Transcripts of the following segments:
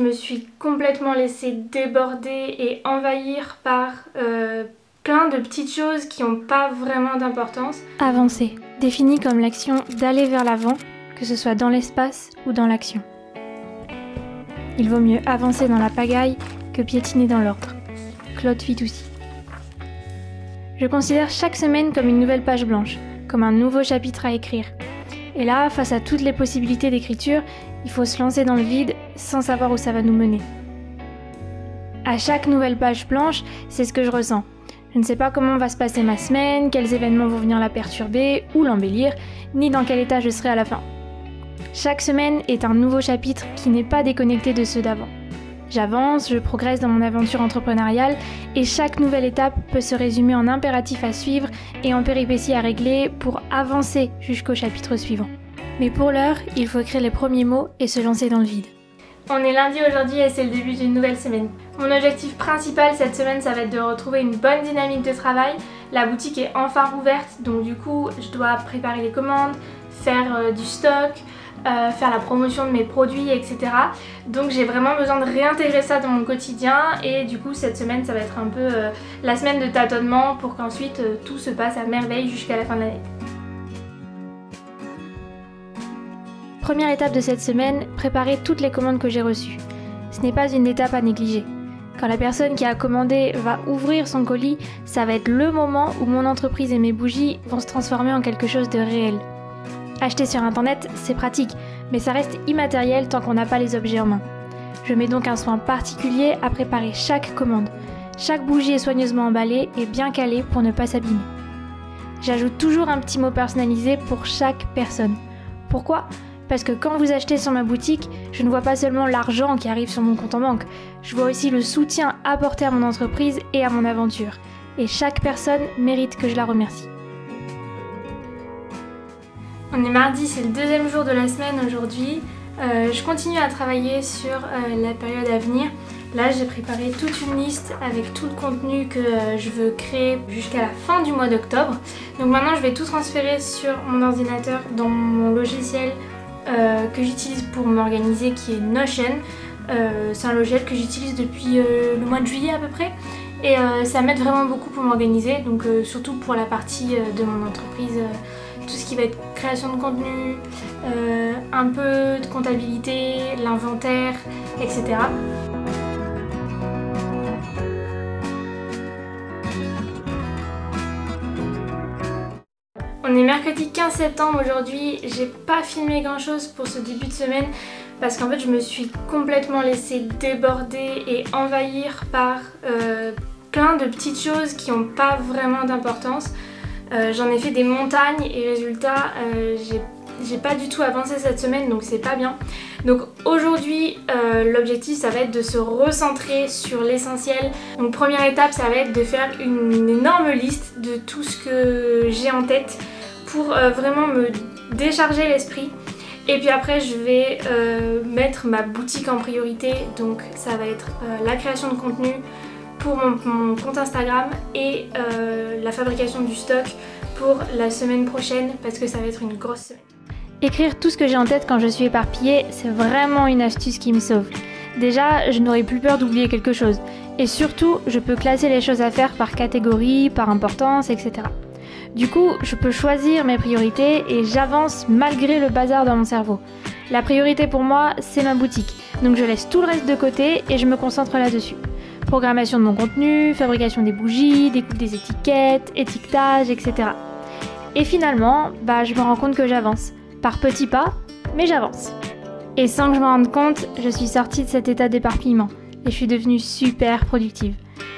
je me suis complètement laissée déborder et envahir par plein de petites choses qui n'ont pas vraiment d'importance. Avancer, défini comme l'action d'aller vers l'avant, que ce soit dans l'espace ou dans l'action. Il vaut mieux avancer dans la pagaille que piétiner dans l'ordre. Claude Fitoussi. Je considère chaque semaine comme une nouvelle page blanche, comme un nouveau chapitre à écrire. Et là, face à toutes les possibilités d'écriture, il faut se lancer dans le vide sans savoir où ça va nous mener. À chaque nouvelle page blanche, c'est ce que je ressens. Je ne sais pas comment va se passer ma semaine, quels événements vont venir la perturber ou l'embellir, ni dans quel état je serai à la fin. Chaque semaine est un nouveau chapitre qui n'est pas déconnecté de ceux d'avant. J'avance, je progresse dans mon aventure entrepreneuriale et chaque nouvelle étape peut se résumer en impératif à suivre et en péripéties à régler pour avancer jusqu'au chapitre suivant. Mais pour l'heure, il faut écrire les premiers mots et se lancer dans le vide. On est lundi aujourd'hui et c'est le début d'une nouvelle semaine. Mon objectif principal cette semaine, ça va être de retrouver une bonne dynamique de travail. La boutique est enfin rouverte, donc du coup, je dois préparer les commandes, faire du stock, faire la promotion de mes produits, etc. Donc j'ai vraiment besoin de réintégrer ça dans mon quotidien et du coup cette semaine ça va être un peu la semaine de tâtonnement pour qu'ensuite tout se passe à merveille jusqu'à la fin de l'année. Première étape de cette semaine, préparer toutes les commandes que j'ai reçues. Ce n'est pas une étape à négliger. Quand la personne qui a commandé va ouvrir son colis, ça va être le moment où mon entreprise et mes bougies vont se transformer en quelque chose de réel. Acheter sur internet, c'est pratique, mais ça reste immatériel tant qu'on n'a pas les objets en main. Je mets donc un soin particulier à préparer chaque commande. Chaque bougie est soigneusement emballée et bien calée pour ne pas s'abîmer. J'ajoute toujours un petit mot personnalisé pour chaque personne. Pourquoi ? Parce que quand vous achetez sur ma boutique, je ne vois pas seulement l'argent qui arrive sur mon compte en banque, je vois aussi le soutien apporté à mon entreprise et à mon aventure. Et chaque personne mérite que je la remercie. On est mardi, c'est le deuxième jour de la semaine aujourd'hui. Je continue à travailler sur la période à venir. Là, j'ai préparé toute une liste avec tout le contenu que je veux créer jusqu'à la fin du mois d'octobre. Donc maintenant, je vais tout transférer sur mon ordinateur dans mon logiciel que j'utilise pour m'organiser qui est Notion. C'est un logiciel que j'utilise depuis le mois de juillet à peu près. Et ça m'aide vraiment beaucoup pour m'organiser, donc surtout pour la partie de mon entreprise. Tout ce qui va être création de contenu, un peu de comptabilité, l'inventaire, etc. On est mercredi 15 septembre aujourd'hui, j'ai pas filmé grand chose pour ce début de semaine parce qu'en fait je me suis complètement laissée déborder et envahir par plein de petites choses qui n'ont pas vraiment d'importance. J'en ai fait des montagnes et résultat, j'ai pas du tout avancé cette semaine donc c'est pas bien. Donc aujourd'hui, l'objectif ça va être de se recentrer sur l'essentiel. Donc première étape ça va être de faire une énorme liste de tout ce que j'ai en tête pour vraiment me décharger l'esprit. Et puis après je vais mettre ma boutique en priorité, donc ça va être la création de contenu pour mon compte Instagram et la fabrication du stock pour la semaine prochaine parce que ça va être une grosse semaine. Écrire tout ce que j'ai en tête quand je suis éparpillée, c'est vraiment une astuce qui me sauve. Déjà, je n'aurai plus peur d'oublier quelque chose. Et surtout, je peux classer les choses à faire par catégorie, par importance, etc. Du coup, je peux choisir mes priorités et j'avance malgré le bazar dans mon cerveau. La priorité pour moi, c'est ma boutique. Donc je laisse tout le reste de côté et je me concentre là-dessus. Programmation de mon contenu, fabrication des bougies, découpe des étiquettes, étiquetage, etc. Et finalement, je me rends compte que j'avance. Par petits pas, mais j'avance. Et sans que je me rende compte, je suis sortie de cet état d'éparpillement et je suis devenue super productive.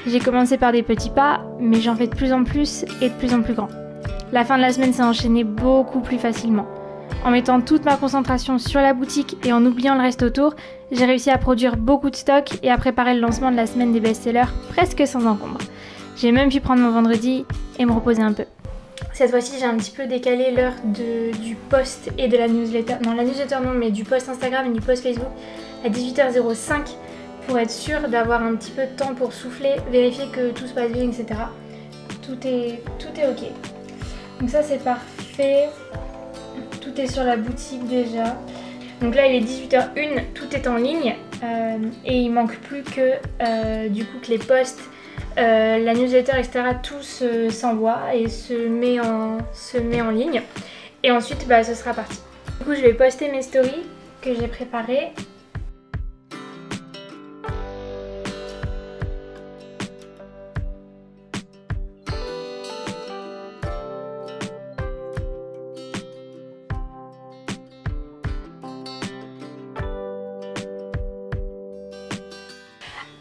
J'ai commencé par des petits pas, mais j'en fais de plus en plus et de plus en plus grand. La fin de la semaine s'est enchaînée beaucoup plus facilement. En mettant toute ma concentration sur la boutique et en oubliant le reste autour, j'ai réussi à produire beaucoup de stock et à préparer le lancement de la semaine des best-sellers presque sans encombre. J'ai même pu prendre mon vendredi et me reposer un peu. Cette fois-ci, j'ai un petit peu décalé l'heure du post et de la newsletter. Non, la newsletter non, mais du post Instagram et du post Facebook à 18h05 pour être sûre d'avoir un petit peu de temps pour souffler, vérifier que tout se passe bien, etc. Tout est ok. Donc ça, c'est parfait. Tout est sur la boutique déjà. Donc là, il est 18h01, tout est en ligne. et il manque plus que du coup que les posts, la newsletter, etc. tout s'envoie et se met en ligne. Et ensuite bah, ce sera parti. Du coup je vais poster mes stories que j'ai préparées.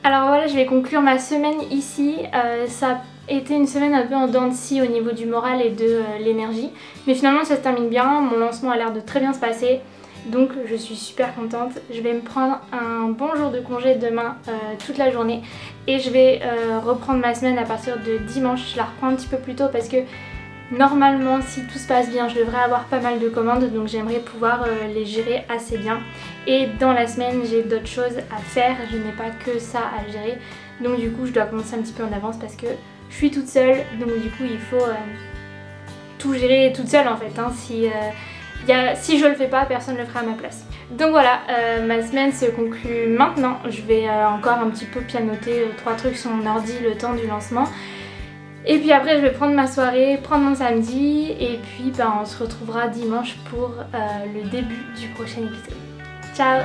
Alors voilà, je vais conclure ma semaine ici. Ça a été une semaine un peu en dents de scie au niveau du moral et de l'énergie. Mais finalement ça se termine bien, mon lancement a l'air de très bien se passer. Donc je suis super contente. Je vais me prendre un bon jour de congé demain toute la journée. Et je vais reprendre ma semaine à partir de dimanche. Je la reprends un petit peu plus tôt parce que normalement, si tout se passe bien, je devrais avoir pas mal de commandes, donc j'aimerais pouvoir les gérer assez bien. Et dans la semaine, j'ai d'autres choses à faire, je n'ai pas que ça à gérer. Donc du coup, je dois commencer un petit peu en avance parce que je suis toute seule, donc du coup, il faut tout gérer toute seule en fait. Hein. Si je le fais pas, personne ne le fera à ma place. Donc voilà, ma semaine se conclut maintenant. Je vais encore un petit peu pianoter 3 trucs sur mon ordi le temps du lancement. Et puis après je vais prendre ma soirée, prendre mon samedi et puis on se retrouvera dimanche pour le début du prochain épisode. Ciao!